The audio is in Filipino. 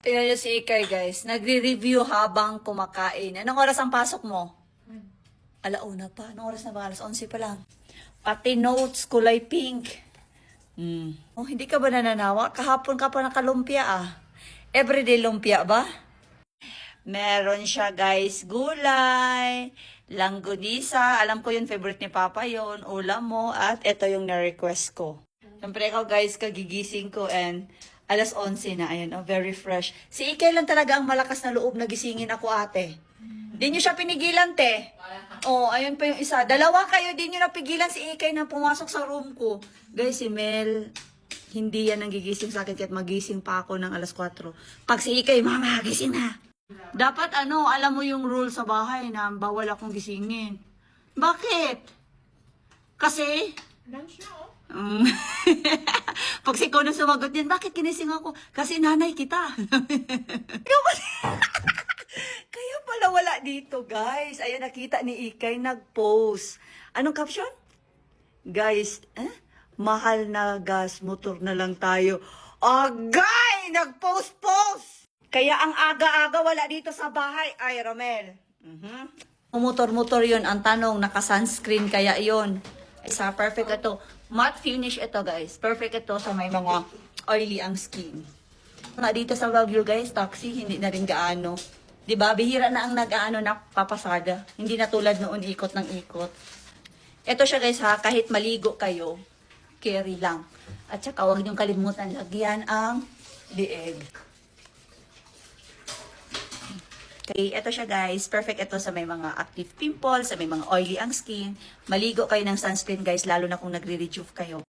Tingnan niyo si Ikay, guys. Nagre-review habang kumakain. Anong oras ang pasok mo? Alauna pa. Anong oras na ba? Alas 11 pa lang. Pati notes, kulay pink. Oh, hindi ka ba nananawa? Kahapon ka pa nakalumpia Everyday lumpia ba? Meron siya, guys, gulay, langgonisa. Alam ko yun, favorite ni Papa yon. Ulam mo. At ito yung na-request ko. Siyempre ikaw, guys, kagigising ko and alas 11 na. Ayan, very fresh. Si Ikay lang talaga ang malakas na loob na gisingin ako, ate. Di nyo siya pinigilan, te. Ayun pa yung isa. Dalawa kayo, di nyo napigilan si Ikay na pumasok sa room ko. Guys, si Mel, hindi yan ang gigising sa akin kahit magising pa ako ng alas 4. Pag si Ikay, mama, gising na. Dapat alam mo yung rule sa bahay na bawal akong gisingin. Bakit? Kasi? Lunch na, oh. Pag si Kono sumagot yan, bakit kinising ako? Kasi nanay kita. Kaya pala wala dito, guys. Ayan, nakita ni Ikay, nag-post. Anong caption? Guys, mahal na gas, motor na lang tayo. Agay! Nag-post-post! Kaya ang aga-aga wala dito sa bahay. Ay, Romel. Motor-motor yun. Ang tanong, naka-sunscreen kaya yun. Isa, perfect ito. Matte finish ito, guys. Perfect ito sa may mga oily ang skin. Nga dito sa Baguio, guys, taxi, hindi na rin gaano. Diba? Bihira na ang nag-aano na papasada. Hindi na tulad noon ikot ng ikot. Ito siya, guys, ha. Kahit maligo kayo, carry lang. At saka, huwag niyong kalimutan, lagyan ang lieg. Okay, ito siya, guys. Perfect ito sa may mga active pimples, sa may mga oily ang skin. Maligo kayo ng sunscreen, guys, lalo na kung nagre-rejuve kayo.